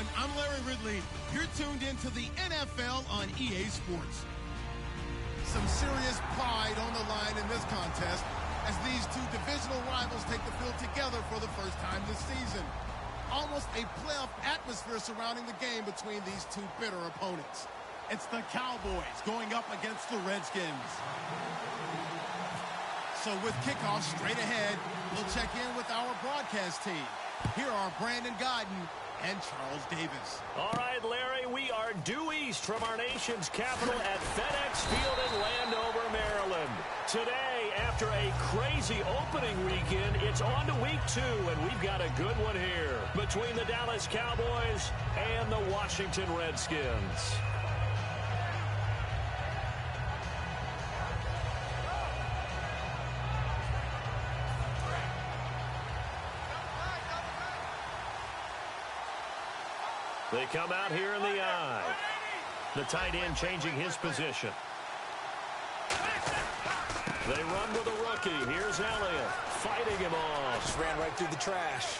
everyone. I'm Larry Ridley. You're tuned into the NFL on EA Sports. Some serious pride on the line in this contest as these two divisional rivals take the field together for the first time this season. Almost a playoff atmosphere surrounding the game between these two bitter opponents. It's the Cowboys going up against the Redskins. So with kickoff straight ahead, we'll check in with our broadcast team. Here are Brandon Godden and Charles Davis. All right, Larry, we are due east from our nation's capital at FedEx Field in Landover, Maryland. Today, after a crazy opening weekend, it's on to week 2, and we've got a good one here between the Dallas Cowboys and the Washington Redskins. They come out here in the eye. The tight end changing his position. They run with a rookie. Here's Elliott fighting him off. Just ran right through the trash.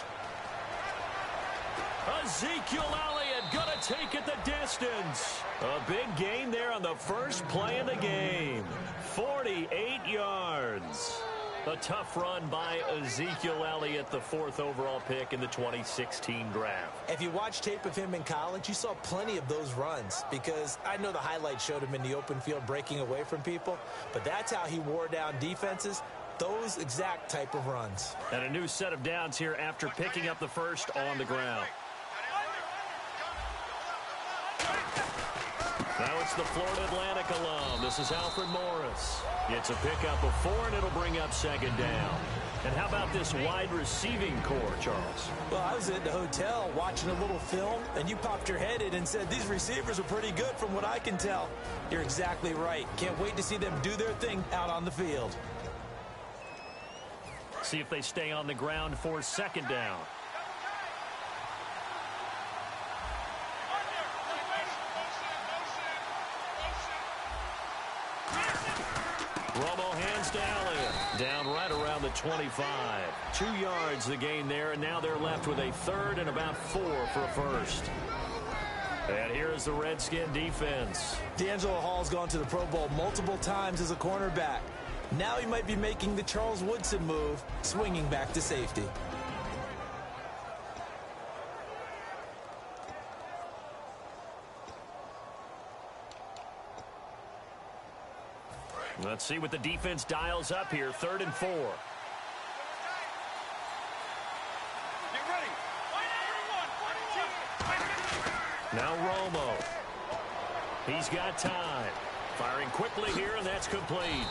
Ezekiel Elliott gonna take it the distance. A big gain there on the first play of the game. 48 yards. A tough run by Ezekiel Elliott, the 4th overall pick in the 2016 draft. If you watch tape of him in college, you saw plenty of those runs because I know the highlights showed him in the open field breaking away from people, but that's how he wore down defenses, those exact type of runs. And a new set of downs here after picking up the first on the ground. Now it's the Florida Atlantic alum. This is Alfred Morris. It's a pickup of 4, and it'll bring up second down. And how about this wide receiving core, Charles? Well, I was at the hotel watching a little film, and you popped your head in and said, these receivers are pretty good from what I can tell. You're exactly right. Can't wait to see them do their thing out on the field. See if they stay on the ground for second down. Romo hands to Elliott. Down right around the 25. 2 yards the gain there, and now they're left with a 3rd and about 4 for a first. And here is the Redskin defense. D'Angelo Hall's gone to the Pro Bowl multiple times as a cornerback. Now he might be making the Charles Woodson move, swinging back to safety. Let's see what the defense dials up here. 3rd and 4. Get ready. Now Romo. He's got time. Firing quickly here, and that's complete.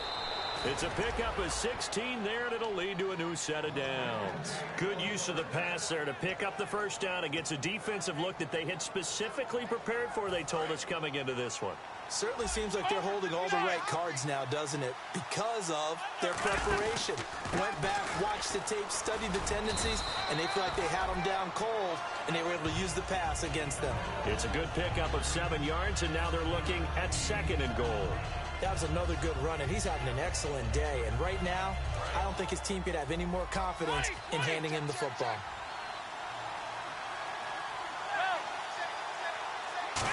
It's a pickup of 16 there, and it'll lead to a new set of downs. Good use of the pass there to pick up the first down against a defensive look that they had specifically prepared for, they told us, coming into this one. Certainly seems like they're holding all the right cards now, doesn't it? Because of their preparation. Went back, watched the tape, studied the tendencies, and they feel like they had them down cold, and they were able to use the pass against them. It's a good pickup of 7 yards, and now they're looking at 2nd and goal. That was another good run, and he's having an excellent day. And right now, I don't think his team could have any more confidence in handing him the football.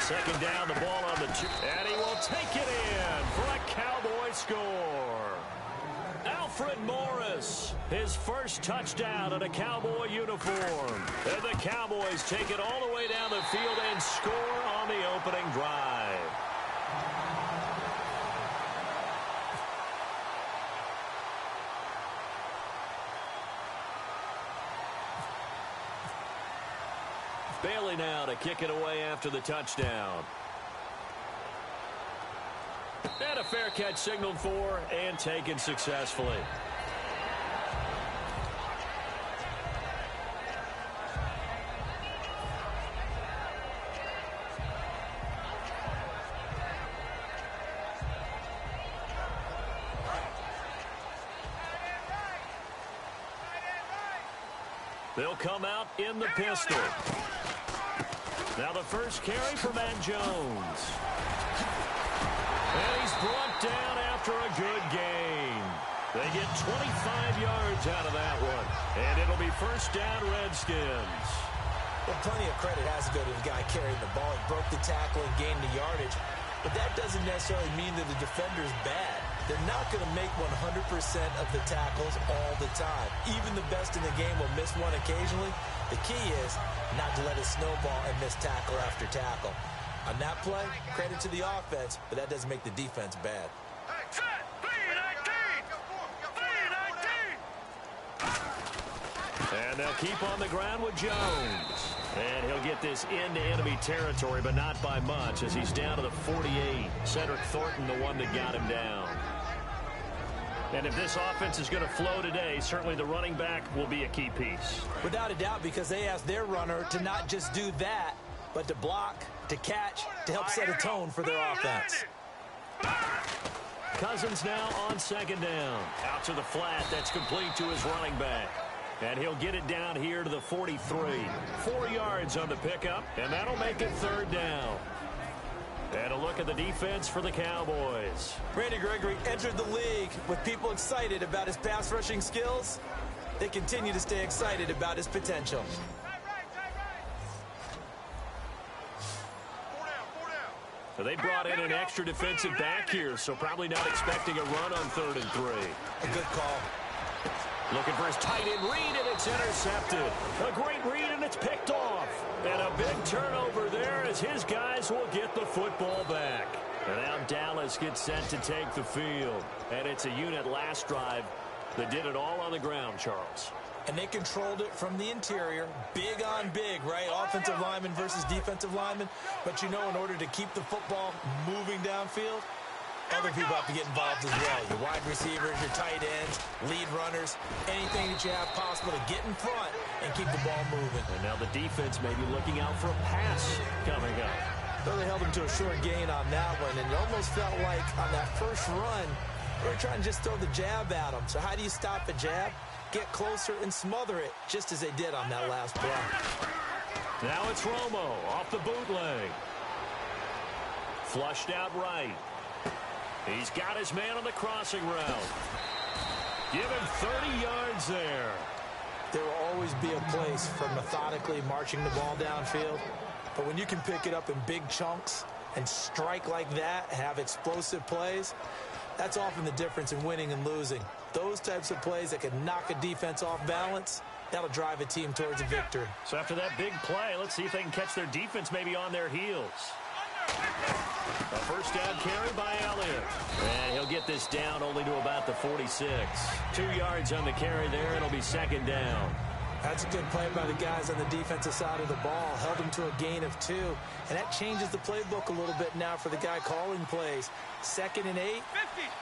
Second down, the ball on the 2. And he will take it in for a Cowboy score. Alfred Morris, his first touchdown in a Cowboy uniform. And the Cowboys take it all the way down the field and score on the opening drive. Bailey now to kick it away after the touchdown. And a fair catch signaled for and taken successfully. They'll come out in the pistol. Now the first carry for Matt Jones. And he's brought down after a good gain. They get 25 yards out of that one. And it'll be first down Redskins. Well, plenty of credit has to go to the guy carrying the ball. He broke the tackle and gained the yardage. But that doesn't necessarily mean that the defender's bad. They're not going to make 100% of the tackles all the time. Even the best in the game will miss one occasionally. The key is not to let it snowball and miss tackle after tackle. On that play, credit to the offense, but that doesn't make the defense bad. And they'll keep on the ground with Jones. And he'll get this into enemy territory, but not by much, as he's down to the 48. Cedric Thornton, the one that got him down. And if this offense is going to flow today, certainly the running back will be a key piece. Without a doubt, because they asked their runner to not just do that, but to block, to catch, to help set a tone for their offense. Cousins now on second down. Out to the flat. That's complete to his running back. And he'll get it down here to the 43. 4 yards on the pickup, and that'll make it third down. And a look at the defense for the Cowboys. Randy Gregory entered the league with people excited about his pass rushing skills. They continue to stay excited about his potential. So they brought in an extra defensive back here, so probably not expecting a run on 3rd and 3. A good call. Looking for his tight end read, and it's intercepted. A great read, and it's picked off. And a big turnover there as his guys will get the football back. And now Dallas gets set to take the field. And it's a unit last drive that did it all on the ground, Charles. And they controlled it from the interior. Big on big, right? Offensive lineman versus defensive lineman. But you know, in order to keep the football moving downfield, other people have to get involved as well. Your wide receivers, your tight ends, lead runners, anything that you have possible to get in front and keep the ball moving. And now the defense may be looking out for a pass coming up. So they held him to a short gain on that one, and it almost felt like on that first run, they were trying to just throw the jab at him. So how do you stop a jab? Get closer and smother it, just as they did on that last play. Now it's Romo off the bootleg. Flushed out right. He's got his man on the crossing route. Give him 30 yards there. There will always be a place for methodically marching the ball downfield. But when you can pick it up in big chunks and strike like that, have explosive plays, that's often the difference in winning and losing. Those types of plays that can knock a defense off balance, that'll drive a team towards a victory. So after that big play, let's see if they can catch their defense maybe on their heels. A first down carry by Elliott. And he'll get this down only to about the 46. 2 yards on the carry there. It'll be second down. That's a good play by the guys on the defensive side of the ball. Held him to a gain of 2. And that changes the playbook a little bit now for the guy calling plays. 2nd and 8.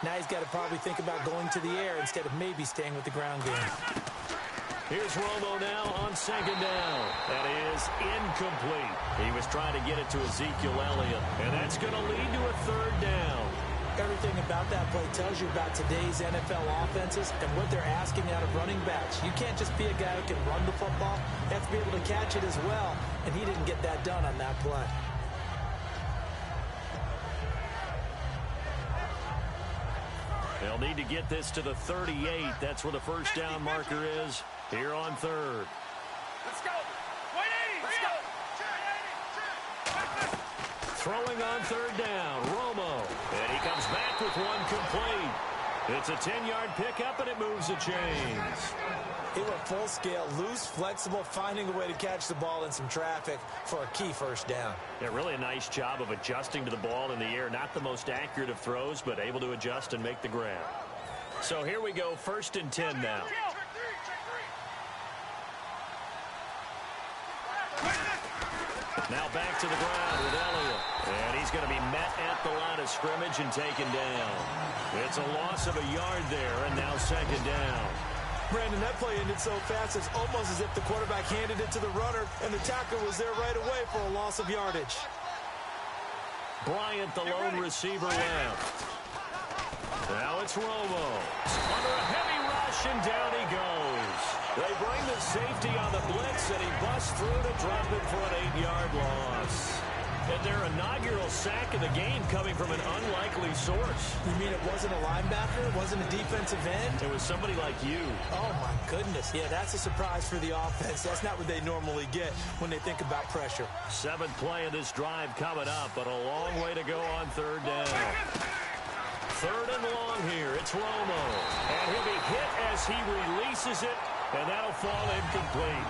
Now he's got to probably think about going to the air instead of maybe staying with the ground game. Here's Romo now on second down. That is incomplete. He was trying to get it to Ezekiel Elliott. And that's going to lead to a third down. Everything about that play tells you about today's NFL offenses and what they're asking out of running backs. You can't just be a guy who can run the football. You have to be able to catch it as well. And he didn't get that done on that play. They'll need to get this to the 38. That's where the first down marker is here on 3rd. Let's go. 180. Let's go. Throwing on 3rd down, Romo. And he comes back with one complete. It's a 10-yard pickup, and it moves the chains. He went full scale, loose, flexible, finding a way to catch the ball in some traffic for a key first down. Yeah, really a nice job of adjusting to the ball in the air. Not the most accurate of throws, but able to adjust and make the grab. So here we go, 1st and 10 now. Now back to the ground with Elliott. And he's going to be met at the line of scrimmage and taken down. It's a loss of a yard there, and now 2nd down. Brandon, that play ended so fast, it's almost as if the quarterback handed it to the runner, and the tackle was there right away for a loss of yardage. Bryant, the lone receiver, left. Now it's Romo. Under a heavy rush, and down he goes. They bring the safety on the blitz, and he busts through to drop it for an 8-yard loss. And their inaugural sack of the game coming from an unlikely source. You mean it wasn't a linebacker? It wasn't a defensive end? It was somebody like you. Oh, my goodness. Yeah, that's a surprise for the offense. That's not what they normally get when they think about pressure. 7th play of this drive coming up, but a long way to go on 3rd down. 3rd and long here. It's Romo. And he'll be hit as he releases it, and that'll fall incomplete.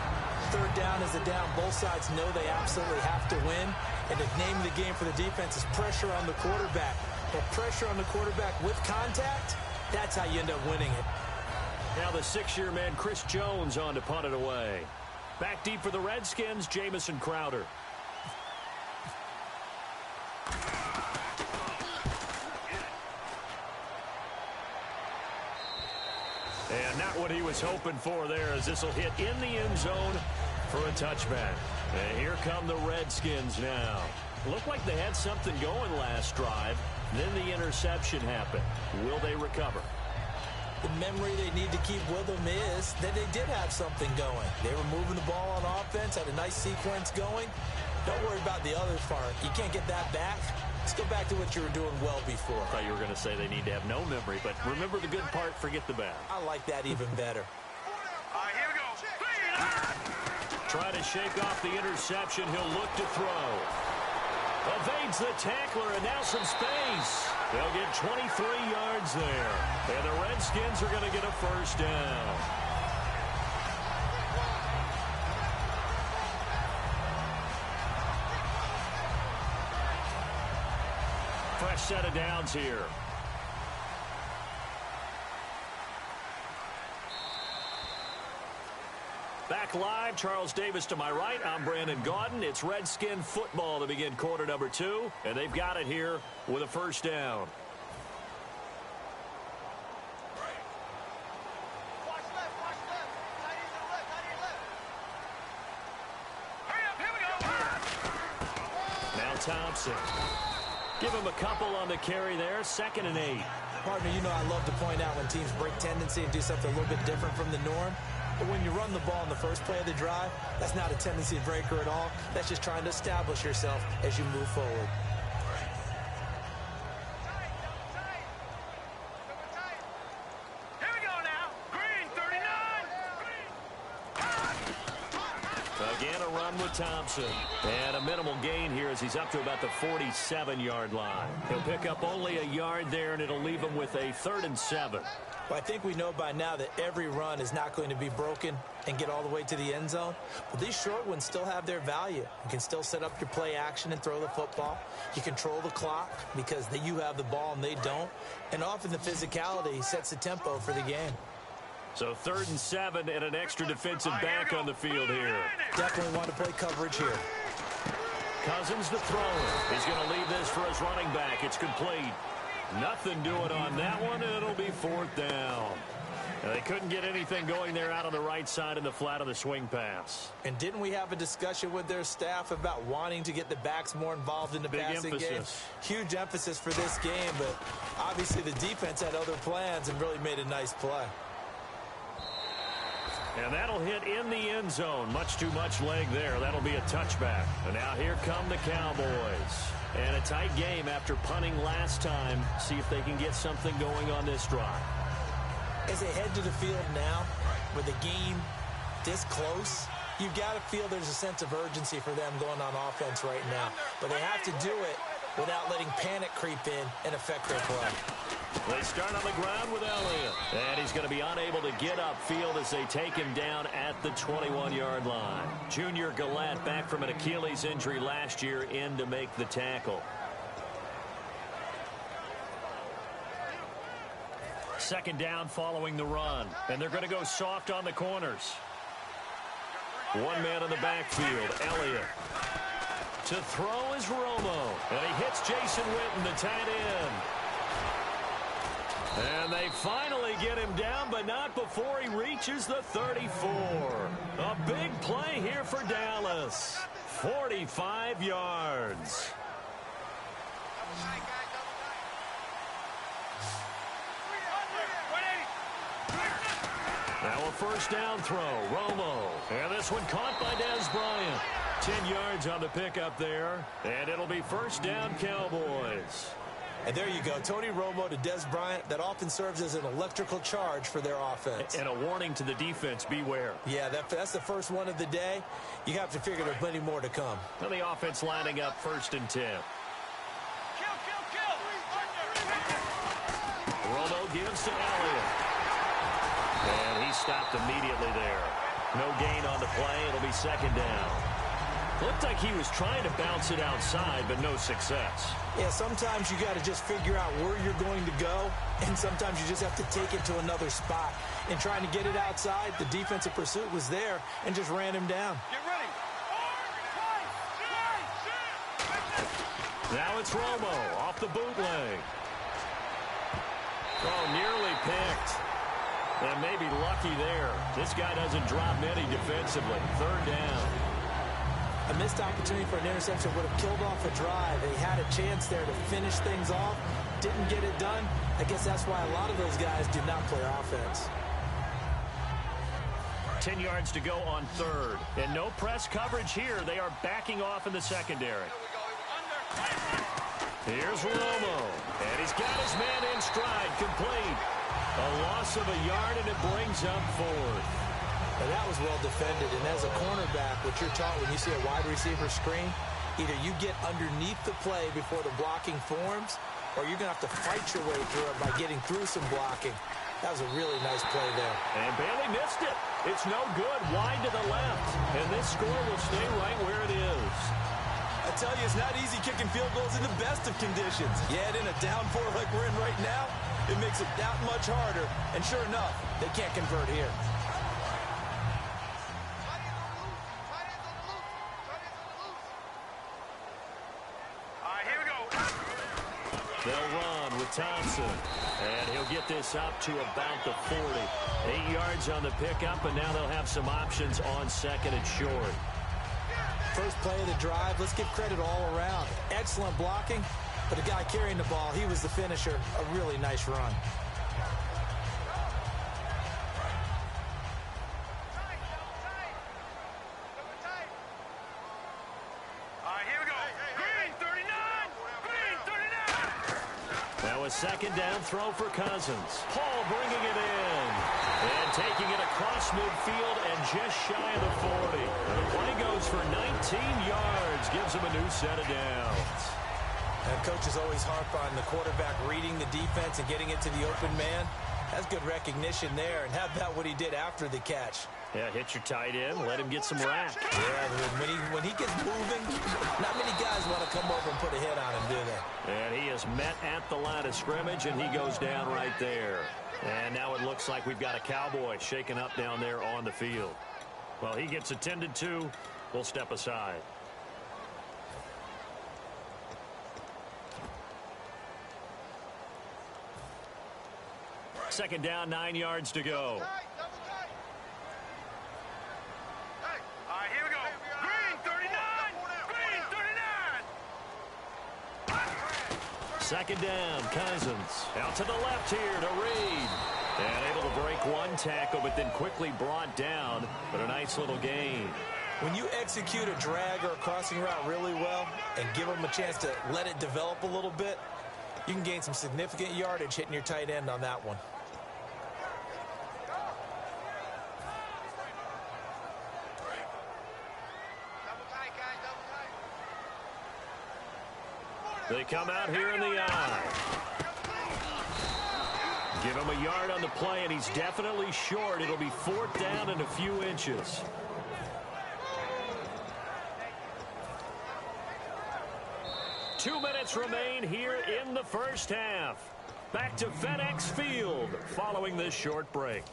3rd down is a down. Both sides know they absolutely have to win. And the name of the game for the defense is pressure on the quarterback. But pressure on the quarterback with contact, that's how you end up winning it. Now the 6-year man, Chris Jones, on to punt it away. Back deep for the Redskins, Jamison Crowder. And not what he was hoping for there, as this will hit in the end zone for a touchback. And here come the Redskins now. Looked like they had something going last drive. Then the interception happened. Will they recover? The memory they need to keep with them is that they did have something going. They were moving the ball on offense, had a nice sequence going. Don't worry about the other part. You can't get that back. Let's go back to what you were doing well before. I thought you were going to say they need to have no memory, but remember the good part, forget the bad. I like that even better. Here we go. Try to shake off the interception. He'll look to throw. Evades the tackler, and now some space. They'll get 23 yards there. And the Redskins are going to get a 1st down. Fresh set of downs here. Back live, Charles Davis to my right. I'm Brandon Gaudin. It's Redskin football to begin quarter number 2, and they've got it here with a 1st down. Watch left. Tight end to the left. Hurry up, here we go. Now Thompson. Give him a couple on the carry there. 2nd and 8. Partner, you know I love to point out when teams break tendency and do something a little bit different from the norm. But when you run the ball in the first play of the drive, that's not a tendency breaker at all. That's just trying to establish yourself as you move forward. Here we go now. Green, 39. Again, a run with Thompson. And a minimal gain here as he's up to about the 47-yard line. He'll pick up only a yard there, and it'll leave him with a 3rd and 7. Well, I think we know by now that every run is not going to be broken and get all the way to the end zone. But these short ones still have their value. You can still set up your play action and throw the football. You control the clock because you have the ball and they don't. And often the physicality sets the tempo for the game. So 3rd and 7 and an extra defensive back on the field here. Definitely want to play coverage here. Cousins to throw it. He's going to leave this for his running back. It's complete. Nothing doing on that one, and it'll be 4th down. And they couldn't get anything going there out on the right side in the flat of the swing pass. And didn't we have a discussion with their staff about wanting to get the backs more involved in the passing game? Huge emphasis for this game, but obviously the defense had other plans and really made a nice play. And that'll hit in the end zone. Much too much leg there. That'll be a touchback. And now here come the Cowboys. And a tight game after punting last time. See if they can get something going on this drive. As they head to the field now, with the game this close, you've got to feel there's a sense of urgency for them going on offense right now. But they have to do it without letting panic creep in and affect their play. They start on the ground with Elliott. And he's going to be unable to get upfield as they take him down at the 21-yard line. Junior Gallant, back from an Achilles injury last year, in to make the tackle. 2nd down following the run. And they're going to go soft on the corners. One man in the backfield, Elliott. To throw is Romo. And he hits Jason Witten, the tight end. And they finally get him down, but not before he reaches the 34. A big play here for Dallas. 45 yards. Now a 1st down throw. Romo. And this one caught by Dez Bryant. 10 yards on the pickup there, and it'll be first down Cowboys. And there you go, Tony Romo to Des Bryant. That often serves as an electrical charge for their offense. And a warning to the defense, beware. Yeah, that's the first one of the day. You have to figure there's plenty more to come. And the offense lining up 1st and 10. Romo gives to Elliott. And he stopped immediately there. No gain on the play. It'll be 2nd down. Looked like he was trying to bounce it outside, but no success. Yeah, sometimes you got to just figure out where you're going to go, and sometimes you just have to take it to another spot. In trying to get it outside, the defensive pursuit was there and just ran him down. Get ready. Now it's Romo off the bootleg. Oh, nearly picked. And maybe lucky there. This guy doesn't drop many defensively. 3rd down. A missed opportunity for an interception would have killed off a drive. They had a chance there to finish things off. Didn't get it done. I guess that's why a lot of those guys do not play offense. 10 yards to go on 3rd. And no press coverage here. They are backing off in the secondary. Here's Romo. And he's got his man in stride. Complete. A loss of a yard, and it brings up 4th. Now that was well defended, and as a cornerback, what you're taught when you see a wide receiver screen, either you get underneath the play before the blocking forms, or you're going to have to fight your way through it by getting through some blocking. That was a really nice play there. And Bailey missed it. It's no good. Wide to the left. And this score will stay right where it is. I tell you, it's not easy kicking field goals in the best of conditions. Yet in a down 4 like we're in right now, it makes it that much harder. And sure enough, they can't convert here. They'll run with Thompson. And he'll get this up to about the 40. 8 yards on the pickup, and now they'll have some options on 2nd and short. First play of the drive, let's give credit all around. Excellent blocking, but the guy carrying the ball, he was the finisher. A really nice run. A 2nd down throw for Cousins. Paul bringing it in. And taking it across midfield and just shy of the 40. The play goes for 19 yards. Gives him a new set of downs. And coaches always harp on the quarterback reading the defense and getting it to the open man. That's good recognition there. And how about what he did after the catch? Yeah, hit your tight end. Let him get some rack. Yeah, when he gets moving, not many guys want to come over and put a hit on him, do they? And he is met at the line of scrimmage, and he goes down right there. And now it looks like we've got a Cowboy shaken up down there on the field. Well, he gets attended to. We'll step aside. Second down, 9 yards to go. Here we go. Green 39. Green 39. Second down, Cousins. Out to the left here to Reed. And able to break one tackle, but then quickly brought down. But a nice little gain. When you execute a drag or a crossing route really well and give them a chance to let it develop a little bit, you can gain some significant yardage hitting your tight end on that one. They come out here in the eye. Give him a yard on the play, and he's definitely short. It'll be 4th down and a few inches. Two minutes remain here in the first half. Back to FedEx Field following this short break.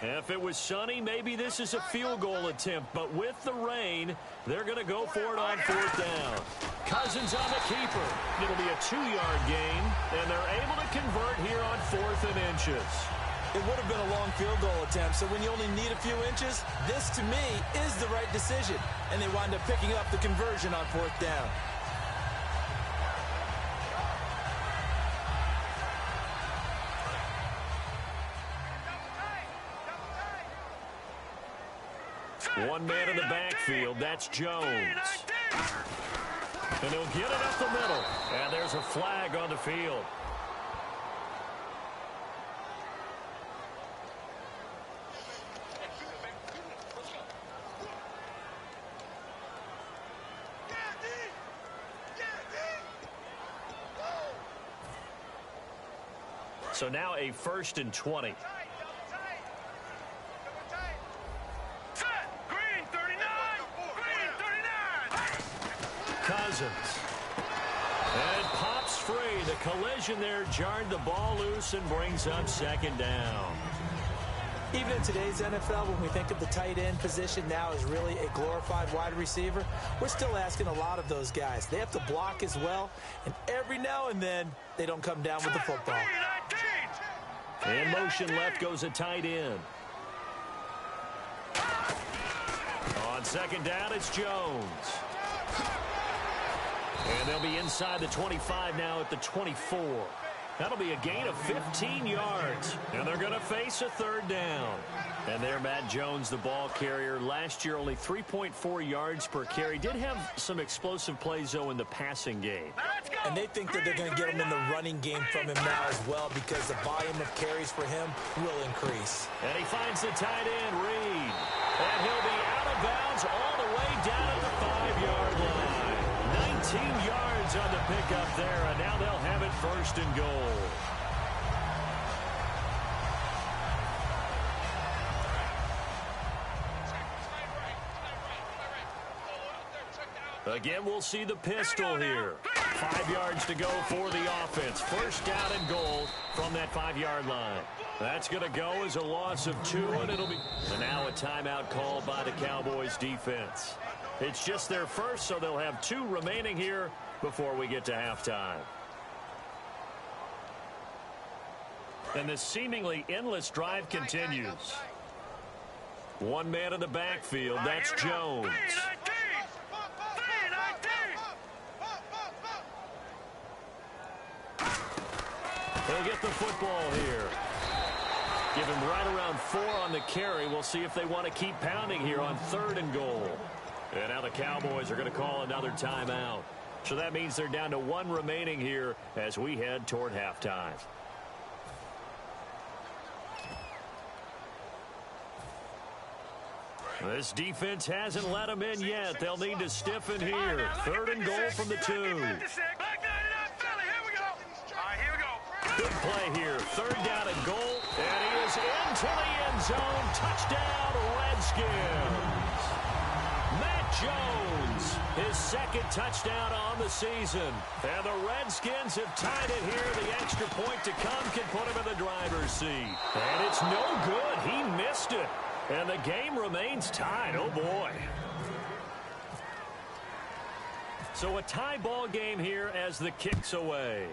If it was sunny, maybe this is a field goal attempt. But with the rain, they're going to go for it on 4th down. Cousins on the keeper. It'll be a 2-yard gain, and they're able to convert here on 4th and inches. It would have been a long field goal attempt, so when you only need a few inches, this, to me, is the right decision. And they wind up picking up the conversion on 4th down. One man in the backfield. That's Jones. And he'll get it up the middle. And there's a flag on the field. So now a 1st and 20. Cousins. And pops free. The collision there jarred the ball loose and brings up 2nd down. Even in today's NFL, when we think of the tight end position now as really a glorified wide receiver, we're still asking a lot of those guys. They have to block as well, and every now and then they don't come down with the football. In motion left goes a tight end. On 2nd down, it's Jones. And they'll be inside the 25 now at the 24. That'll be a gain of 15 yards. And they're going to face a 3rd down. And there, Matt Jones, the ball carrier. Last year, only 3.4 yards per carry. Did have some explosive plays, though, in the passing game. And they think that they're going to get him in the running game from him now as well, because the volume of carries for him will increase. And he finds the tight end, Reed. And he'll be out of bounds all the way down at the 5-yard line. 19 yards on the pickup there, and now they'll have it 1st and goal. Again, we'll see the pistol here. 5 yards to go for the offense. 1st down and goal from that 5-yard line. That's going to go as a loss of 2, and it'll be... And now a timeout called by the Cowboys defense. It's just their first, so they'll have 2 remaining here before we get to halftime. And this seemingly endless drive continues. One man in the backfield, that's Jones. He'll get the football here. Give him right around 4 on the carry. We'll see if they want to keep pounding here on 3rd and goal. And now the Cowboys are going to call another timeout. So that means they're down to 1 remaining here as we head toward halftime. This defense hasn't let them in yet. They'll need to stiffen here. 3rd and goal from the 2. Good play here. 3rd down and goal. And he is into the end zone. Touchdown, Redskins. Matt Jones, his 2nd touchdown on the season. And the Redskins have tied it here. The extra point to come can put him in the driver's seat. And it's no good. He missed it. And the game remains tied. Oh, boy. So a tie ball game here as the kick's away.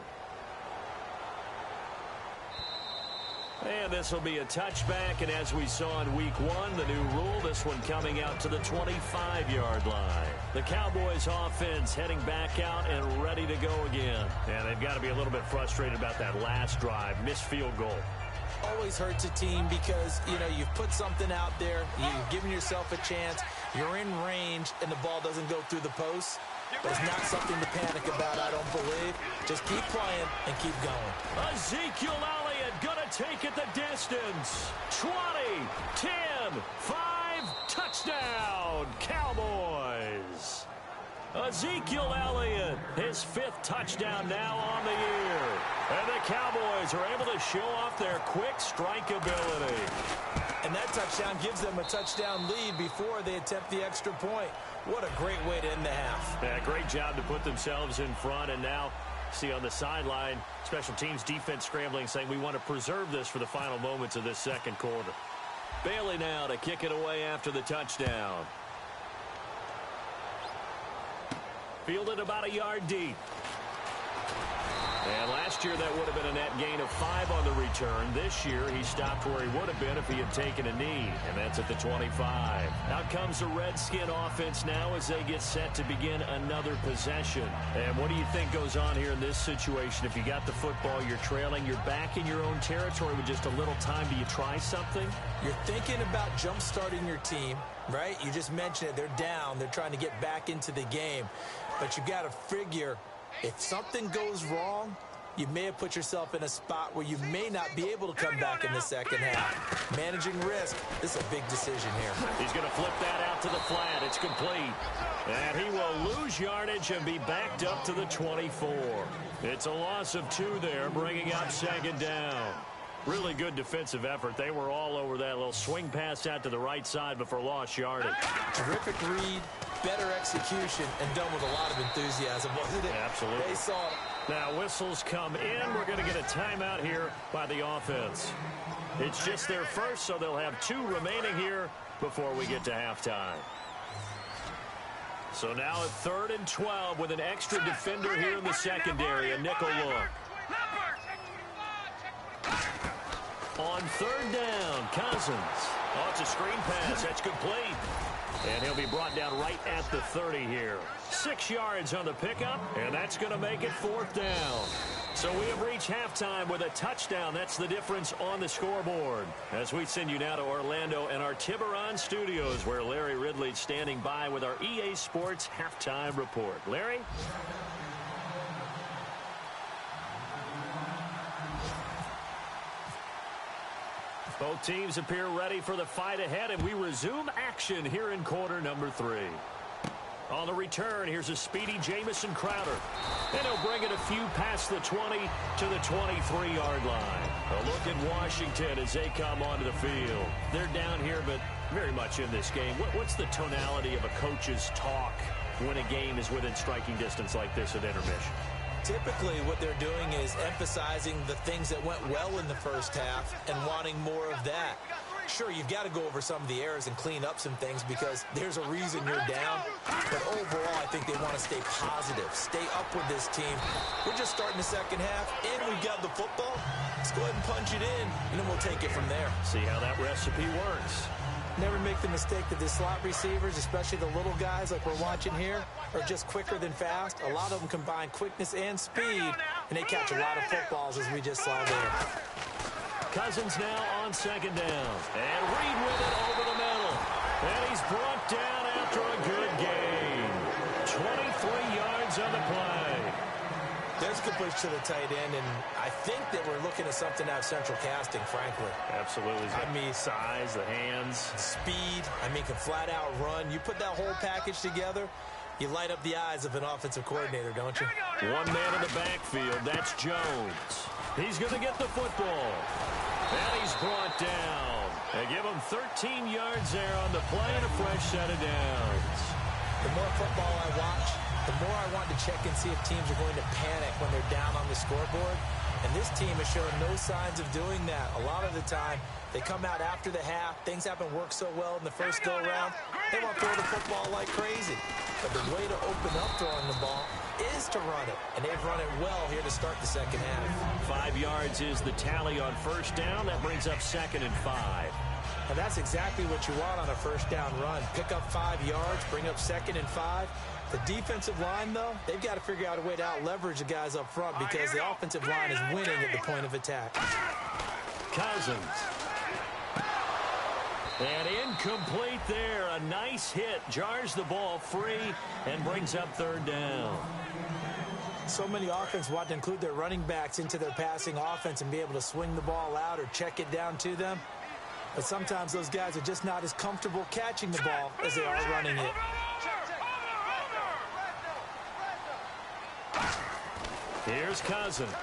And this will be a touchback, and as we saw in week 1, the new rule, this one coming out to the 25-yard line. The Cowboys offense heading back out and ready to go again. And they've got to be a little bit frustrated about that last drive, missed field goal. Always hurts a team because, you know, you've put something out there, you've given yourself a chance, you're in range, and the ball doesn't go through the post. But it's not something to panic about, I don't believe. Just keep playing and keep going. Ezekiel Elliott going to take it the distance. 20, 10, 5, touchdown, Cowboys. Ezekiel Elliott, his 5th touchdown now on the year. And the Cowboys are able to show off their quick strike ability. And that touchdown gives them a touchdown lead before they attempt the extra point. What a great way to end the half. Yeah, great job to put themselves in front. And now, see on the sideline, special teams defense scrambling, saying we want to preserve this for the final moments of this 2nd quarter. Bailey now to kick it away after the touchdown. Fielded about a yard deep. And last year, that would have been a net gain of 5 on the return. This year, he stopped where he would have been if he had taken a knee, and that's at the 25. Out comes the Redskin offense now as they get set to begin another possession. And what do you think goes on here in this situation? If you got the football, you're trailing, you're back in your own territory with just a little time. Do you try something? You're thinking about jump-starting your team, right? You just mentioned it. They're down. They're trying to get back into the game. But you got to figure, if something goes wrong, you may have put yourself in a spot where you may not be able to come back in the second half. Managing risk, this is a big decision here. He's going to flip that out to the flat. It's complete. And he will lose yardage and be backed up to the 24. It's a loss of 2 there, bringing up second down. Really good defensive effort. They were all over that little swing pass out to the right side before lost yardage. Terrific read, better execution, and done with a lot of enthusiasm, wasn't it? Absolutely. They saw it. Now whistles come in. We're going to get a timeout here by the offense. It's just their first, so they'll have 2 remaining here before we get to halftime. So now at 3rd and 12 with an extra defender here in the secondary, a nickel look. On 3rd down, Cousins. Oh, it's a screen pass. That's complete. And he'll be brought down right at the 30 here. 6 yards on the pickup, and that's going to make it 4th down. So we have reached halftime with a touchdown. That's the difference on the scoreboard. As we send you now to Orlando and our Tiburon studios, where Larry Ridley's standing by with our EA Sports halftime report. Larry? Both teams appear ready for the fight ahead, and we resume action here in quarter number 3. On the return, here's a speedy Jamison Crowder. And he'll bring it a few past the 20 to the 23-yard line. A look at Washington as they come onto the field. They're down here, but very much in this game. What's the tonality of a coach's talk when a game is within striking distance like this at intermission? Typically, what they're doing is emphasizing the things that went well in the first half and wanting more of that. Sure, you've got to go over some of the errors and clean up some things because there's a reason you're down. But overall, I think they want to stay positive, stay up with this team. We're just starting the second half, and we've got the football. Let's go ahead and punch it in, and then we'll take it from there. See how that recipe works. Never make the mistake that the slot receivers, especially the little guys like we're watching here, are just quicker than fast. A lot of them combine quickness and speed, and they catch a lot of footballs, as we just saw there. Cousins now on 2nd down. And Reed with it over the middle. And he's brought down after a good gain. 23 yards on the play. There's completion to the tight end, and I think that we're looking at something out of central casting, frankly. Absolutely. I mean, size, the hands. Speed. I mean, can flat out run. You put that whole package together, you light up the eyes of an offensive coordinator, don't you? One man in the backfield. That's Jones. He's going to get the football. And he's brought down. They give him 13 yards there on the play and a fresh set of downs. The more football I watch, the more I want to check and see if teams are going to panic when they're down on the scoreboard. And this team has shown no signs of doing that. A lot of the time, they come out after the half. Things haven't worked so well in the first go-around. They want to throw the football like crazy. But the way to open up throwing the ball is to run it. And they've run it well here to start the second half. 5 yards is the tally on first down. That brings up 2nd and 5. And that's exactly what you want on a first down run. Pick up 5 yards, bring up 2nd and 5. The defensive line, though, they've got to figure out a way to out-leverage the guys up front because the offensive line is winning at the point of attack. Cousins. And incomplete there. A nice hit. Jars the ball free and brings up 3rd down. So many offenses want to include their running backs into their passing offense and be able to swing the ball out or check it down to them. But sometimes those guys are just not as comfortable catching the ball as they are running it. Here's Cousins.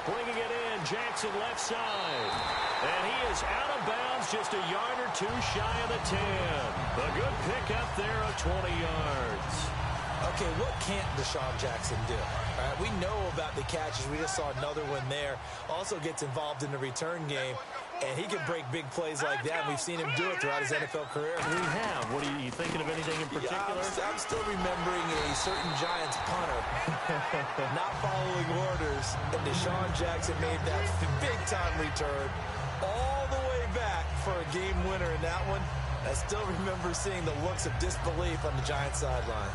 Bringing it in, Jackson left side. And he is out of bounds, just a yard or 2 shy of the 10. A good pickup there of 20 yards. Okay, what can't Deshaun Jackson do? We know about the catches. We just saw another one there. Also gets involved in the return game, and he can break big plays like that. We've seen him do it throughout his NFL career. We have. What are you thinking of anything in particular? I'm still remembering a certain Giants punter not following orders, and Deshaun Jackson made that big-time return all the way back for a game winner in that one. I still remember seeing the looks of disbelief on the Giants sideline.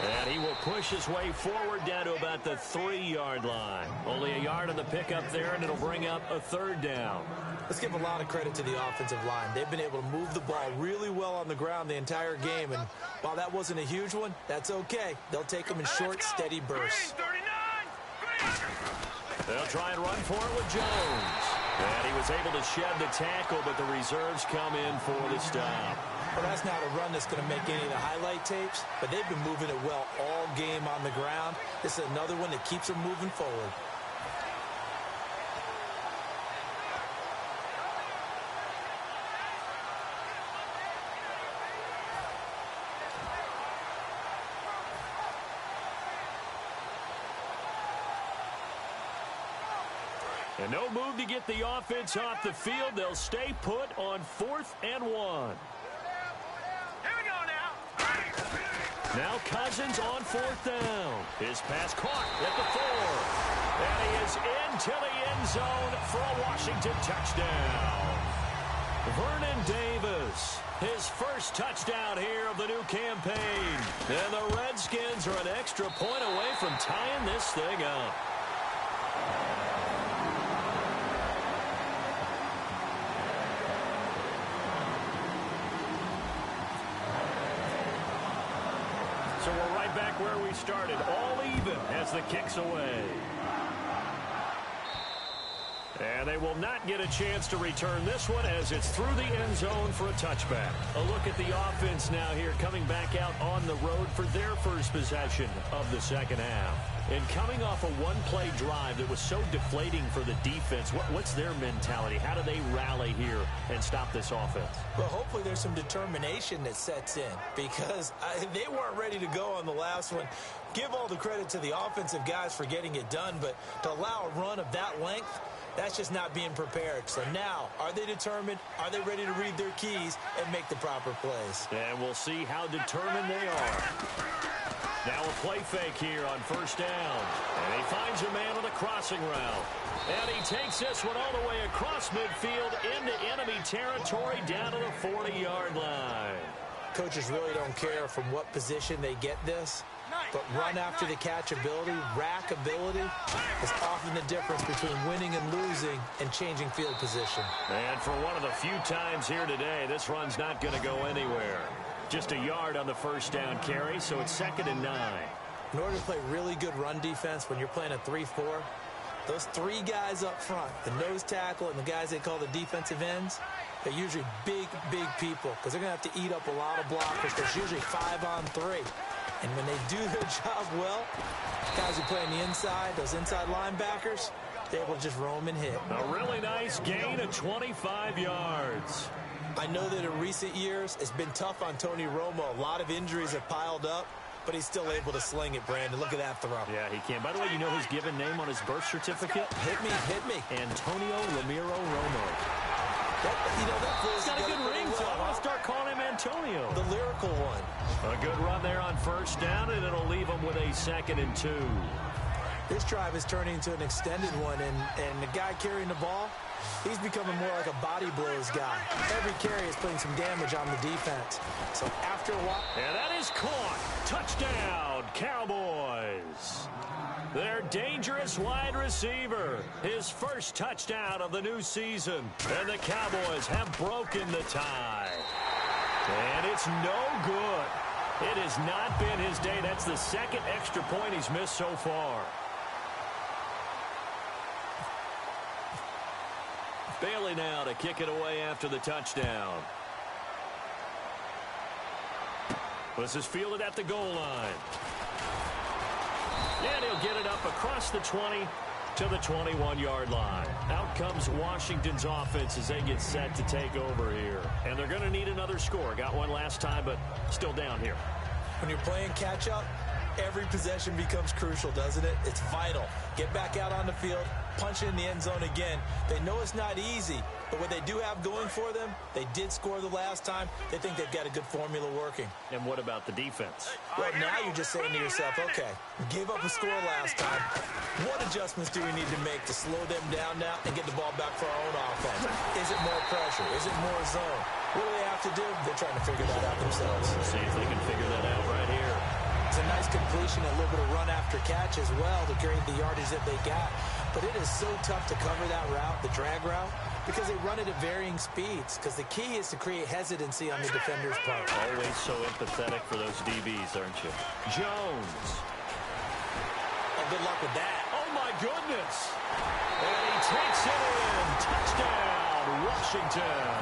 And he will push his way forward down to about the 3-yard line. Only a yard on the pickup there, and it'll bring up a 3rd down. Let's give a lot of credit to the offensive line. They've been able to move the ball really well on the ground the entire game, and while that wasn't a huge one, that's okay. They'll take them in short, steady bursts. They'll try and run for it with Jones. And he was able to shed the tackle, but the reserves come in for the stop. Well, that's not a run that's going to make any of the highlight tapes, but they've been moving it well all game on the ground. This is another one that keeps them moving forward. And no move to get the offense off the field. They'll stay put on 4th and 1. Now Cousins on 4th down. His pass caught at the 4. And he is into the end zone for a Washington touchdown. Vernon Davis, his first touchdown here of the new campaign. And the Redskins are an extra point away from tying this thing up. So we're right back where we started, all even as the kick's away. And they will not get a chance to return this one as it's through the end zone for a touchback. A look at the offense now here coming back out on the road for their first possession of the second half. And coming off a one-play drive that was so deflating for the defense, what's their mentality? How do they rally here and stop this offense? Well, hopefully there's some determination that sets in because they weren't ready to go on the last one. Give all the credit to the offensive guys for getting it done, but to allow a run of that length, that's just not being prepared. So now, are they determined? Are they ready to read their keys and make the proper plays? And we'll see how determined they are. Now a play fake here on 1st down. And he finds a man on a crossing route. And he takes this one all the way across midfield into enemy territory down to the 40-yard line. Coaches really don't care from what position they get this. But run after the catch ability, rack ability, is often the difference between winning and losing and changing field position. And for one of the few times here today, this run's not going to go anywhere. Just a yard on the 1st down carry, so it's 2nd and 9. In order to play really good run defense when you're playing a 3-4, those 3 guys up front, the nose tackle and the guys they call the defensive ends, they're usually big, big people because they're going to have to eat up a lot of blockers. There's usually 5 on 3. And when they do their job well, guys who play on the inside, those inside linebackers, they're able to just roam and hit. A really nice gain of 25 yards. I know that in recent years, it's been tough on Tony Romo. A lot of injuries have piled up, but he's still able to sling it, Brandon. Look at that throw. Yeah, he can. By the way, you know his given name on his birth certificate? Hit me. Antonio Ramiro Romo. He's got a good ring, so I'm going to start calling him Antonio. The lyrical one. A good run there on 1st down, and it'll leave him with a 2nd and 2. This drive is turning into an extended one, and the guy carrying the ball, he's becoming more like a body blows guy. Every carry is putting some damage on the defense. So after a while... And that is caught. Touchdown, Cowboys. Their dangerous wide receiver. His first touchdown of the new season. And the Cowboys have broken the tie. And it's no good. It has not been his day. That's the 2nd extra point he's missed so far. Bailey now to kick it away after the touchdown. This is fielded at the goal line. And he'll get it up across the 20 to the 21-yard line. Out comes Washington's offense as they get set to take over here. And they're going to need another score. Got one last time, but still down here. When you're playing catch-up, every possession becomes crucial, doesn't it? It's vital. Get back out on the field, punch it in the end zone again. They know it's not easy, but what they do have going for them, they did score the last time. They think they've got a good formula working. And what about the defense? Well, now you're just saying to yourself, okay, gave up a score last time. What adjustments do we need to make to slow them down now and get the ball back for our own offense? Is it more pressure? Is it more zone? What do they have to do? They're trying to figure that out themselves. See if they can figure that out right here. It's a nice completion, a little bit of run after catch as well to create the yardage that they got. But it is so tough to cover that route, the drag route, because they run it at varying speeds. Because the key is to create hesitancy on the defender's part. Always so empathetic for those DBs, aren't you? Jones. Oh, good luck with that. Oh, my goodness. And he takes it in. Touchdown, Washington.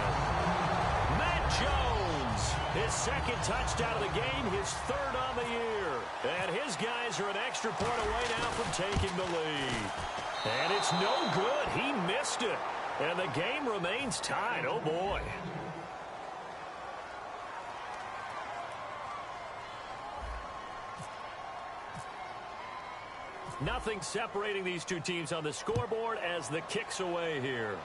Matt Jones, his second touchdown of the game, his third on the year. And his guys are an extra point away now from taking the lead. And it's no good. He missed it. And the game remains tied. Oh, boy. Nothing separating these two teams on the scoreboard as the kick's away here.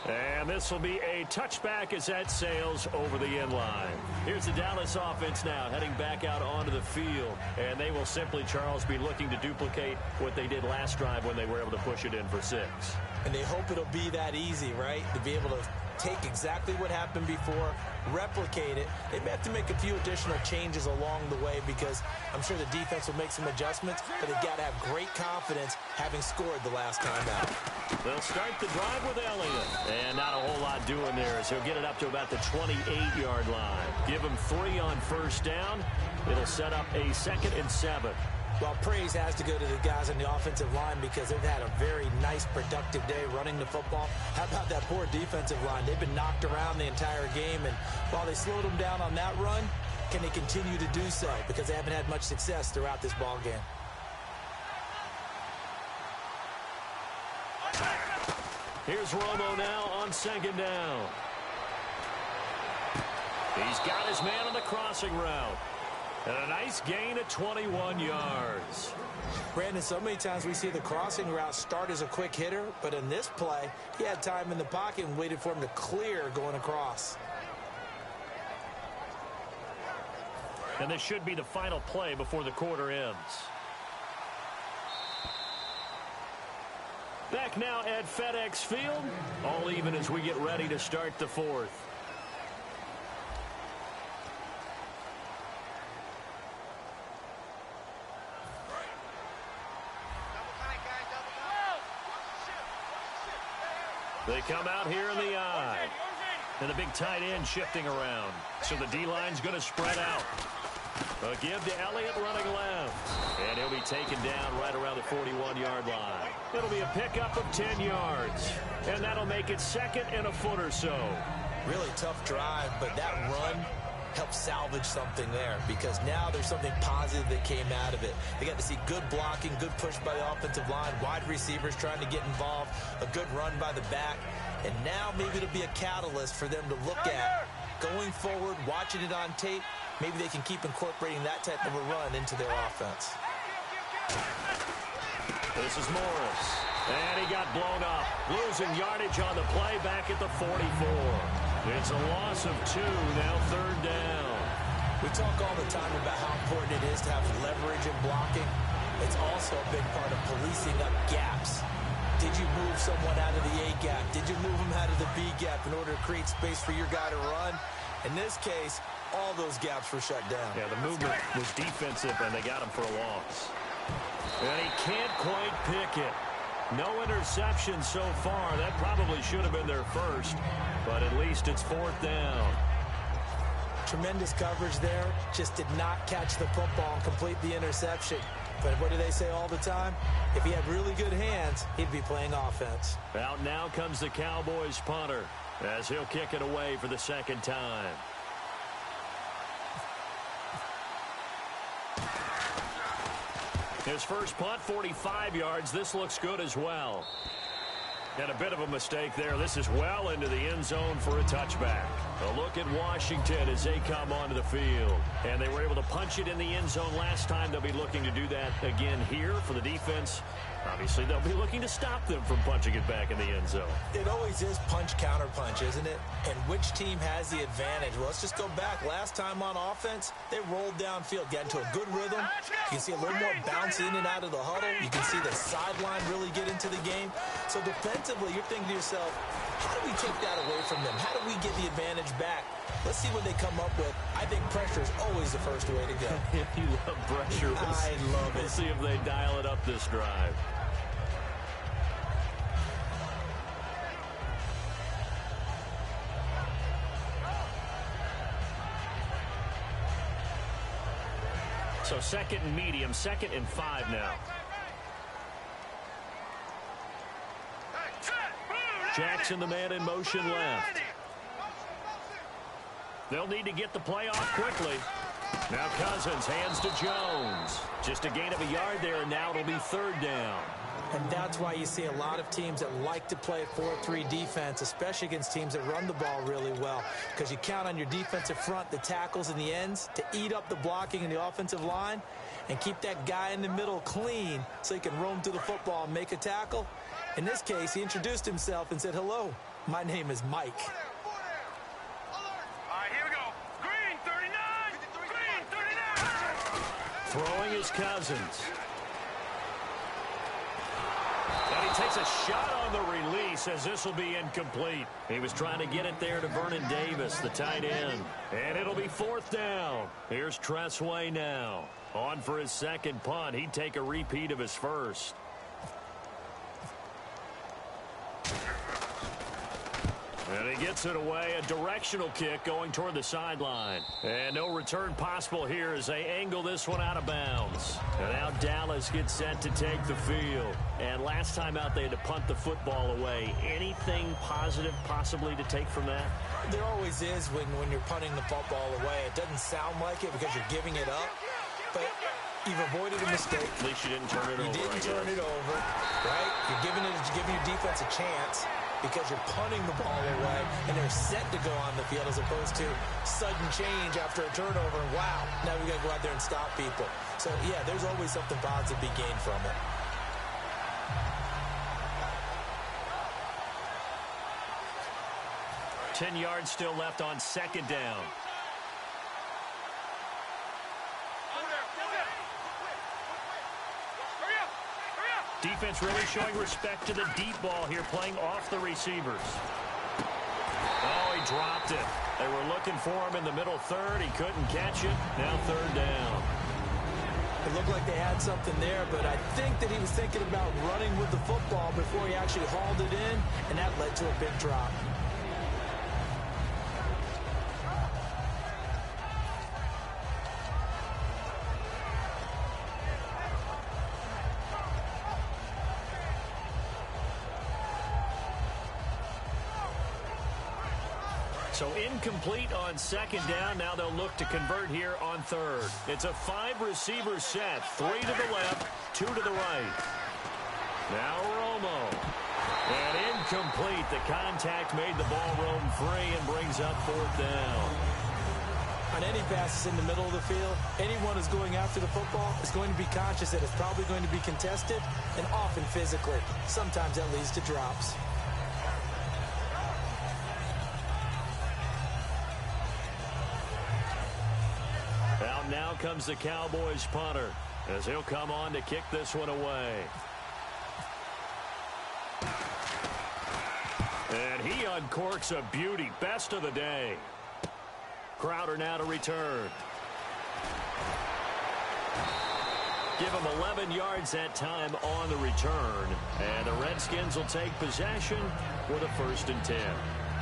And this will be a touchback as that sails over the end line. Here's the Dallas offense now heading back out onto the field. And they will simply, Charles, be looking to duplicate what they did last drive when they were able to push it in for 6. And they hope it'll be that easy, right? To be able to take exactly what happened before, replicate it. They may have to make a few additional changes along the way because I'm sure the defense will make some adjustments, but they've got to have great confidence having scored the last time out. They'll start the drive with Elliott. And not a whole lot doing there as he'll get it up to about the 28-yard line. Give him 3 on first down. It'll set up a 2nd and 7. Well, praise has to go to the guys on the offensive line because they've had a very nice, productive day running the football. How about that poor defensive line? They've been knocked around the entire game, and while they slowed them down on that run, can they continue to do so? Because they haven't had much success throughout this ball game. Here's Romo now on 2nd down. He's got his man on the crossing route. And a nice gain of 21 yards. Brandon, so many times we see the crossing route start as a quick hitter, but in this play, he had time in the pocket and waited for him to clear going across. And this should be the final play before the quarter ends. Back now at FedEx Field, all even as we get ready to start the 4th. They come out here in the eye. And the big tight end shifting around. So the D-line's going to spread out. A give to Elliott running left. And he'll be taken down right around the 41-yard line. It'll be a pickup of 10 yards. And that'll make it 2nd and a foot or so. Really tough drive, but that run helped salvage something there because now there's something positive that came out of it. They got to see good blocking, good push by the offensive line, wide receivers trying to get involved, a good run by the back, and now maybe it'll be a catalyst for them to look at going forward, watching it on tape. Maybe they can keep incorporating that type of a run into their offense. This is Morris, and he got blown up, losing yardage on the play back at the 44. It's a loss of 2, now 3rd down. We talk all the time about how important it is to have leverage in blocking. It's also a big part of policing up gaps. Did you move someone out of the A gap? Did you move them out of the B gap in order to create space for your guy to run? In this case, all those gaps were shut down. Yeah, the movement was defensive, and they got him for a loss. And he can't quite pick it. No interception so far. That probably should have been their first, but at least it's 4th down. Tremendous coverage there. Just did not catch the football and complete the interception. But what do they say all the time? If he had really good hands, he'd be playing offense. Out now comes the Cowboys punter as he'll kick it away for the 2nd time. His first punt, 45 yards. This looks good as well. And a bit of a mistake there. This is well into the end zone for a touchback. A look at Washington as they come onto the field. And they were able to punch it in the end zone last time. They'll be looking to do that again here for the defense. Obviously, they'll be looking to stop them from punching it back in the end zone. It always is punch-counter-punch, isn't it? And which team has the advantage? Well, let's just go back. Last time on offense, they rolled downfield, got into a good rhythm. You can see a little more bounce in and out of the huddle. You can see the sideline really get into the game. So defensively, you're thinking to yourself, how do we take that away from them? How do we get the advantage back? Let's see what they come up with. I think pressure is always the first way to go. You love pressure. I love it. We'll see if they dial it up this drive. So second and medium, 2nd and 5 now. Jackson, the man in motion left. They'll need to get the play off quickly. Now Cousins hands to Jones. Just a gain of a yard there, and now it'll be 3rd down. And that's why you see a lot of teams that like to play 4-3 defense, especially against teams that run the ball really well, because you count on your defensive front, the tackles and the ends, to eat up the blocking in the offensive line and keep that guy in the middle clean so he can roam through the football and make a tackle. In this case, he introduced himself and said, "Hello, my name is Mike." All right, here we go. Green, 39. Green, 39. Throwing is Cousins. And he takes a shot on the release as this will be incomplete. He was trying to get it there to Vernon Davis, the tight end. And it'll be 4th down. Here's Tressway now. On for his 2nd punt. He'd take a repeat of his first. And he gets it away. A directional kick going toward the sideline. And no return possible here as they angle this one out of bounds. And now Dallas gets set to take the field. And last time out they had to punt the football away. Anything positive possibly to take from that? There always is when you're punting the football away. It doesn't sound like it because you're giving it up. But you've avoided a mistake. At least you didn't turn it over. You didn't turn it over, right? You're giving your defense a chance because you're punting the ball away, and they're set to go on the field as opposed to sudden change after a turnover. And wow, now we got to go out there and stop people. So, yeah, there's always something positive to be gained from it. Ten yards still left on 2nd down. Defense really showing respect to the deep ball here, playing off the receivers. Oh, he dropped it. They were looking for him in the middle 3rd. He couldn't catch it. Now 3rd down. It looked like they had something there, but I think that he was thinking about running with the football before he actually hauled it in, and that led to a big drop. So incomplete on 2nd down. Now they'll look to convert here on 3rd. It's a 5-receiver set. 3 to the left, 2 to the right. Now Romo. And incomplete. The contact made the ball roam free and brings up 4th down. On any passes in the middle of the field, anyone who's going after the football is going to be conscious that it's probably going to be contested and often physically. Sometimes that leads to drops. Now comes the Cowboys punter as he'll come on to kick this one away. And he uncorks a beauty. Best of the day. Crowder now to return. Give him 11 yards that time on the return. And the Redskins will take possession with a 1st and 10.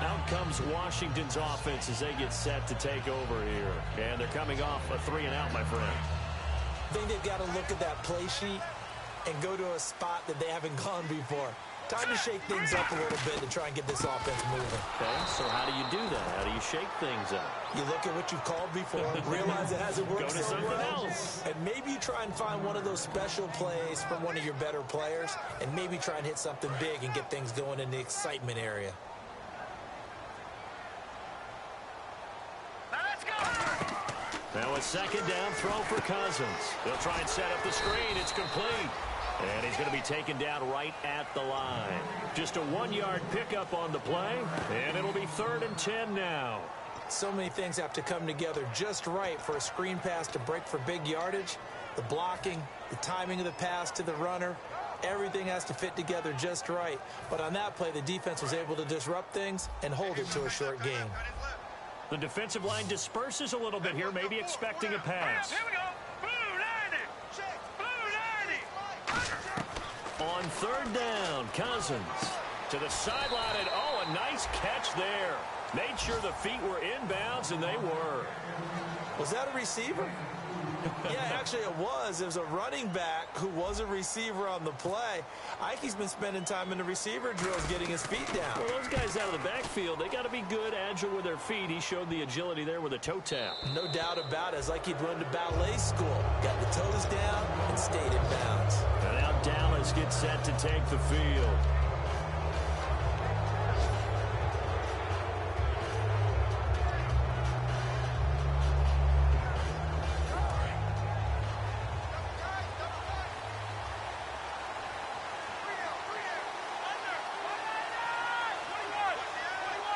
Out comes Washington's offense as they get set to take over here. And they're coming off a 3-and-out, my friend. I think they've got to look at that play sheet and go to a spot that they haven't gone before. Time to shake things up a little bit to try and get this offense moving. Okay, so how do you do that? How do you shake things up? You look at what you've called before, realize it hasn't worked Go to so something well, else. and maybe you try and find one of those special plays from one of your better players, and maybe try and hit something big and get things going in the excitement area. Now let's go. Now a second down throw for Cousins. They'll try and set up the screen. It's complete. And he's going to be taken down right at the line. Just a 1-yard pickup on the play, and it'll be 3rd and 10 now. So many things have to come together just right for a screen pass to break for big yardage. The blocking, the timing of the pass to the runner, everything has to fit together just right. But on that play, the defense was able to disrupt things and hold it to a short gain. The defensive line disperses a little bit here, maybe expecting a pass. Here we go. Blue 90. Blue 90. On 3rd down, Cousins to the sideline, and oh, a nice catch there. Made sure the feet were inbounds, and they were. Was that a receiver? Yeah, actually it was. It was a running back who was a receiver on the play. Ike's been spending time in the receiver drills getting his feet down. Well, those guys out of the backfield, they got to be good, agile with their feet. He showed the agility there with a toe tap. No doubt about it. It's like he'd run to ballet school. Got the toes down and stayed in bounds. And now Dallas gets set to take the field.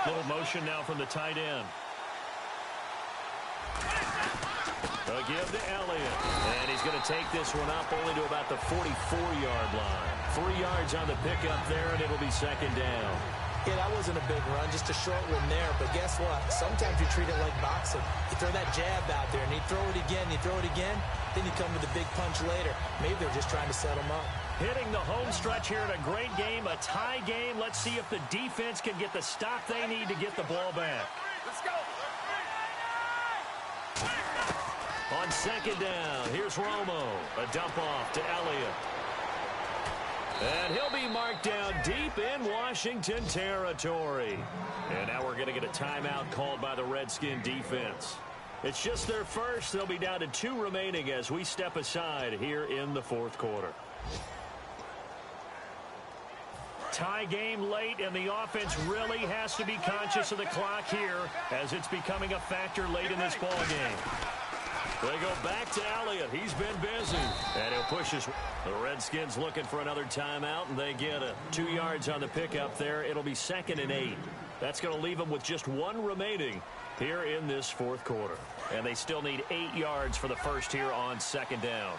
Little motion now from the tight end. A give to Elliott. And he's going to take this one up only to about the 44-yard line. 3 yards on the pickup there, and it'll be 2nd down. Yeah, that wasn't a big run, just a short one there. But guess what? Sometimes you treat it like boxing. You throw that jab out there, and you throw it again, you throw it again, then you come with a big punch later. Maybe they're just trying to set them up. Hitting the home stretch here in a great game, a tie game. Let's see if the defense can get the stop they need to get the ball back. Let's go. On 2nd down, here's Romo. A dump off to Elliott. And he'll be marked down deep in Washington territory. And now we're going to get a timeout called by the Redskin defense. It's just their first. They'll be down to 2 remaining as we step aside here in the 4th quarter. Tie game late, and the offense really has to be conscious of the clock here as it's becoming a factor late in this ball game. They go back to Elliott. He's been busy. And he'll push us. The Redskins looking for another timeout, and they get 2 yards on the pickup there. It'll be 2nd and 8. That's going to leave them with just 1 remaining here in this 4th quarter. And they still need 8 yards for the first here on 2nd down.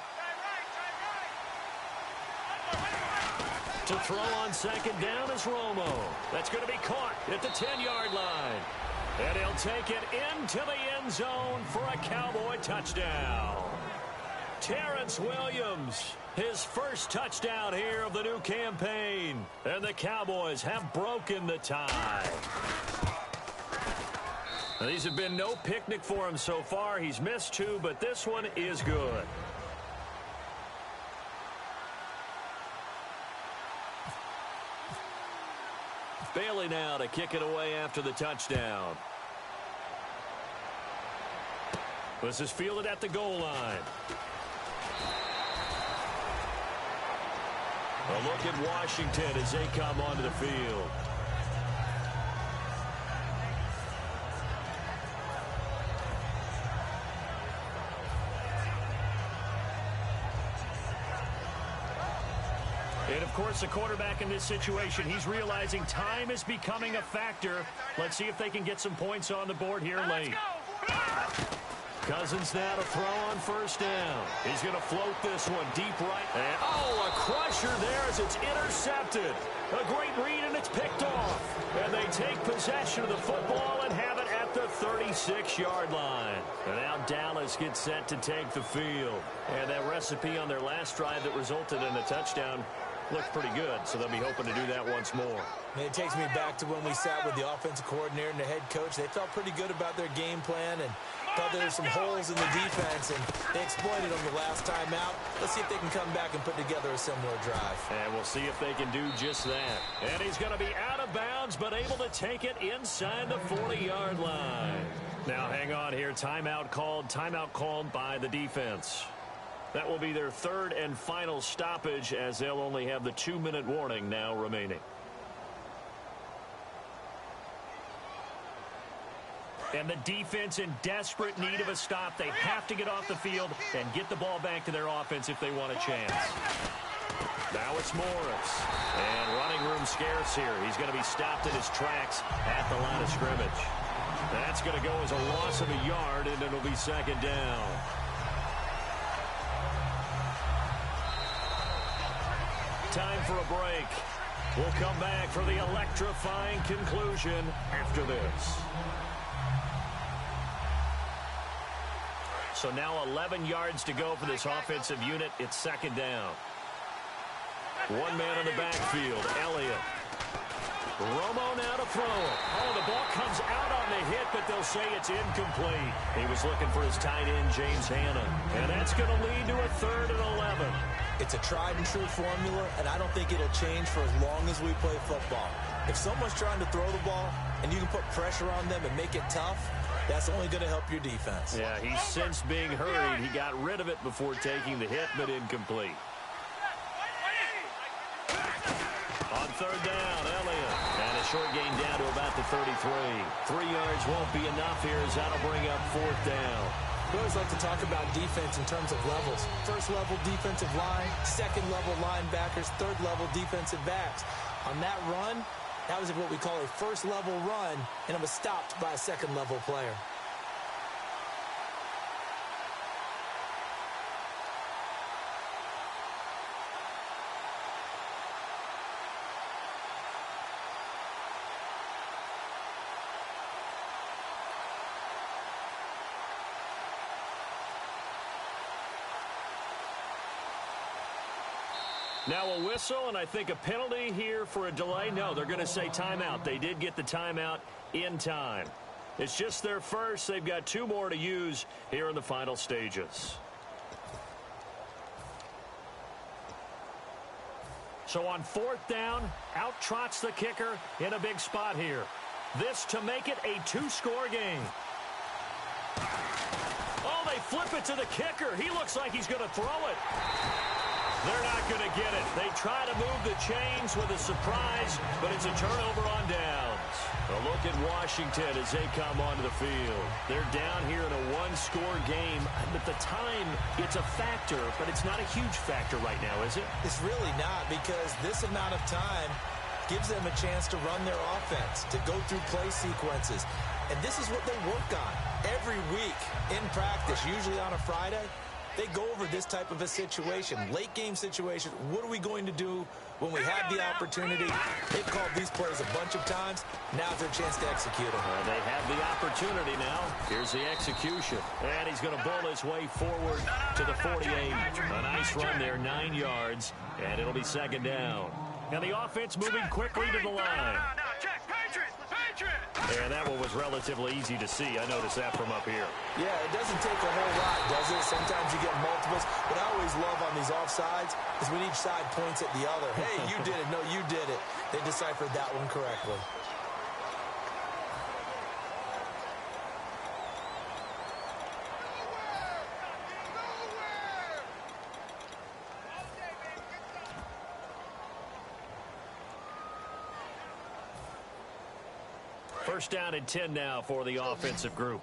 To throw on 2nd down is Romo. That's going to be caught at the 10-yard line. And he'll take it into the end zone for a Cowboy touchdown. Terrence Williams, his first touchdown here of the new campaign. And the Cowboys have broken the tie. Now, these have been no picnic for him so far. He's missed 2, but this one is good. Bailey now to kick it away after the touchdown. This is fielded at the goal line. A look at Washington as they come onto the field. And, of course, the quarterback in this situation, he's realizing time is becoming a factor. Let's see if they can get some points on the board here late. Cousins now to throw on 1st down. He's going to float this one deep right. And, oh, a crusher there as it's intercepted. A great read, and it's picked off. And they take possession of the football and have it at the 36-yard line. And now Dallas gets set to take the field. And that recipe on their last drive that resulted in a touchdown, looked pretty good, so they'll be hoping to do that once more. And it takes me back to when we sat with the offensive coordinator and the head coach. They felt pretty good about their game plan and thought there were some holes in the defense, and they exploited them the last time out. Let's see if they can come back and put together a similar drive. And we'll see if they can do just that. And he's going to be out of bounds, but able to take it inside the 40-yard line. Now, hang on here. Timeout called by the defense. That will be their third and final stoppage, as they'll only have the 2-minute warning now remaining. And the defense in desperate need of a stop. They have to get off the field and get the ball back to their offense if they want a chance. Now it's Morris. And running room scarce here. He's going to be stopped in his tracks at the line of scrimmage. That's going to go as a loss of a yard, and it'll be second down. Time for a break. We'll come back for the electrifying conclusion after this. So now 11 yards to go for this offensive unit. It's second down. One man in the backfield, Elliott. Romo now to throw it. Oh, the ball comes out on the hit, but they'll say it's incomplete. He was looking for his tight end, James Hanna. And that's going to lead to a 3rd and 11. It's a tried-and-true formula, and I don't think it'll change for as long as we play football. If someone's trying to throw the ball and you can put pressure on them and make it tough, that's only going to help your defense. Yeah, he's since being hurried. He got rid of it before taking the hit, but incomplete. On 3rd down, Elliott. And a short gain down to about the 33. 3 yards won't be enough here, as that'll bring up 4th down. We always like to talk about defense in terms of levels. First level defensive line, second level linebackers, third level defensive backs. On that run, that was what we call a first level run, and it was stopped by a second level player. Now a whistle, and I think a penalty here for a delay. No, they're going to say timeout. They did get the timeout in time. It's just their first. They've got 2 more to use here in the final stages. So on 4th down, out trots the kicker in a big spot here. This to make it a 2-score game. Oh, they flip it to the kicker. He looks like he's going to throw it. They're not going to get it. They try to move the chains with a surprise, but it's a turnover on downs. A look at Washington as they come onto the field. They're down here in a 1-score game. At the time, it's a factor, but it's not a huge factor right now, is it? It's really not, because this amount of time gives them a chance to run their offense, to go through play sequences. And this is what they work on every week in practice, usually on a Friday. They go over this type of a situation, late game situation. What are we going to do when we have the opportunity? They've called these plays a bunch of times. Now's their chance to execute them. They have the opportunity now. Here's the execution. And he's going to bowl his way forward to the 48. A nice run there, 9 yards. And it'll be second down. And the offense moving quickly to the line. And that one was relatively easy to see. I noticed that from up here. Yeah, it doesn't take a whole lot, does it? Sometimes you get multiples. What I always love on these offsides is when each side points at the other. Hey, you did it. No, you did it. They deciphered that one correctly. First down and 10 now for the offensive group.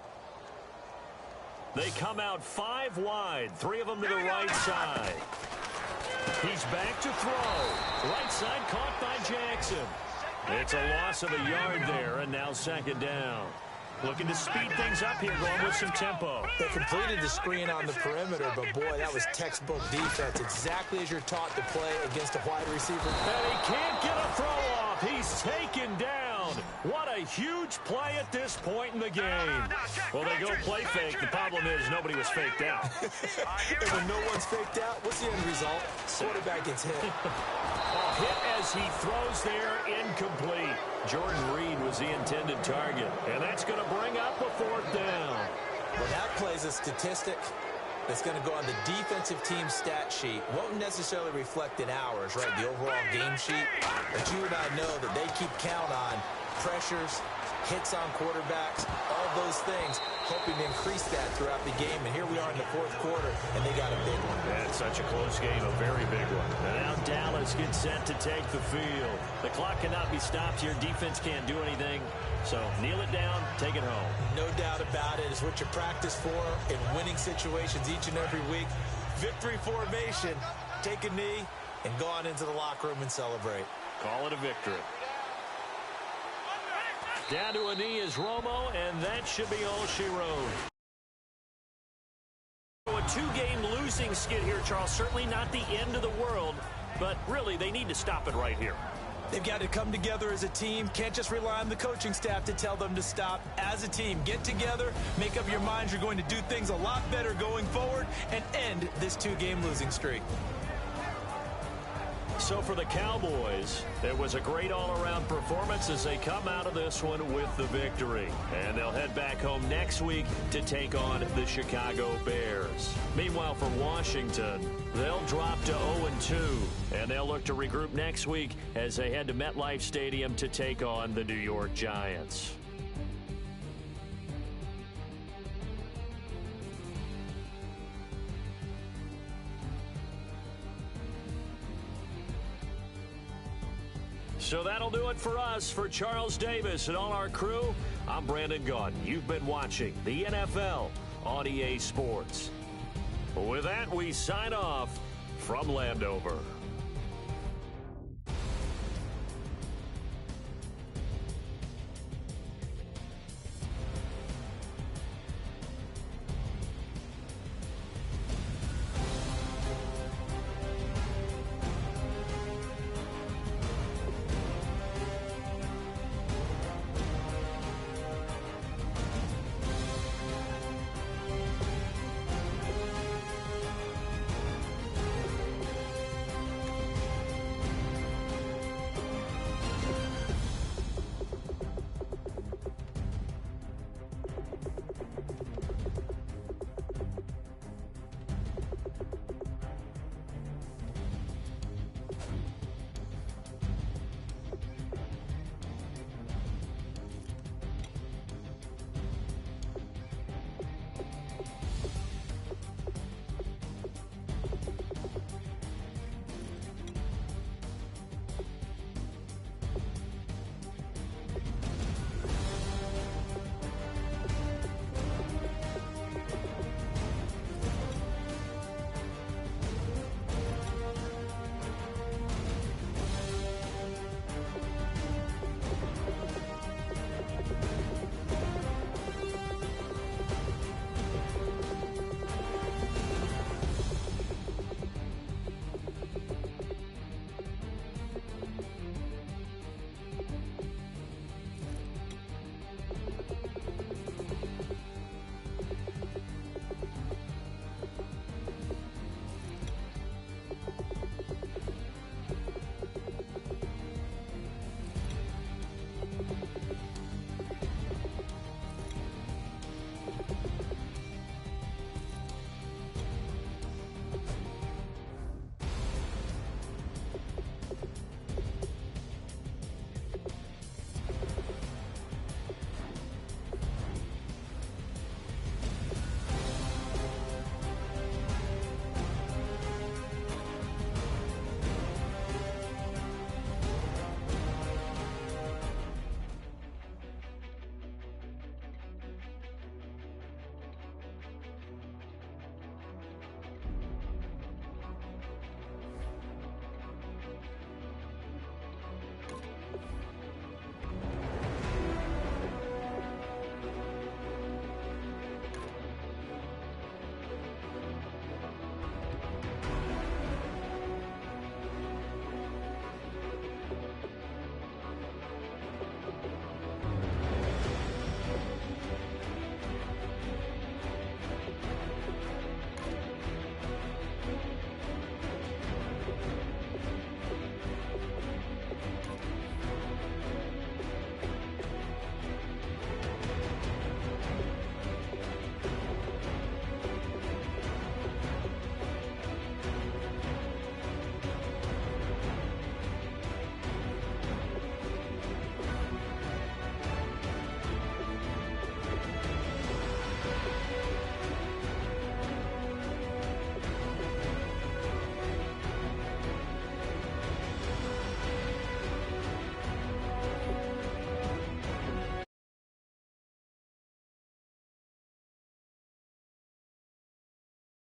They come out 5 wide, 3 of them to the right side. He's back to throw. Right side caught by Jackson. It's a loss of a yard there, and now second down. Looking to speed things up here, going with some tempo. They completed the screen on the perimeter, but boy, that was textbook defense. Exactly as you're taught to play against a wide receiver. And he can't get a throw off. He's taken down. What a huge play at this point in the game. Well, they go play fake. The problem is nobody was faked out. And when no one's faked out, what's the end result? Quarterback gets hit. Hit as he throws there, incomplete. Jordan Reed was the intended target, and that's going to bring up a 4th down. Well, that plays a statistic that's going to go on the defensive team stat sheet. Won't necessarily reflect in ours, right, the overall game sheet. But you and I know that they keep count on pressures, hits on quarterbacks, all those things, hoping to increase that throughout the game. And here we are in the 4th quarter, and they got a big one. Yeah, it's such a close game, a very big one. And now Dallas gets set to take the field. The clock cannot be stopped here. Defense can't do anything. So kneel it down, take it home. No doubt about it. It's what you practice for in winning situations each and every week. Victory formation. Take a knee and go on into the locker room and celebrate. Call it a victory. Down to a knee is Romo, and that should be all she wrote. A 2-game losing skid here, Charles. Certainly not the end of the world, but really they need to stop it right here. They've got to come together as a team. Can't just rely on the coaching staff to tell them to stop. As a team, get together, make up your minds you're going to do things a lot better going forward, and end this 2-game losing streak. So for the Cowboys, it was a great all-around performance as they come out of this one with the victory. And they'll head back home next week to take on the Chicago Bears. Meanwhile, for Washington, they'll drop to 0-2. And they'll look to regroup next week as they head to MetLife Stadium to take on the New York Giants. So that'll do it for us. For Charles Davis and all our crew, I'm Brandon Gaudin. You've been watching the NFL on EA Sports. With that, we sign off from Landover.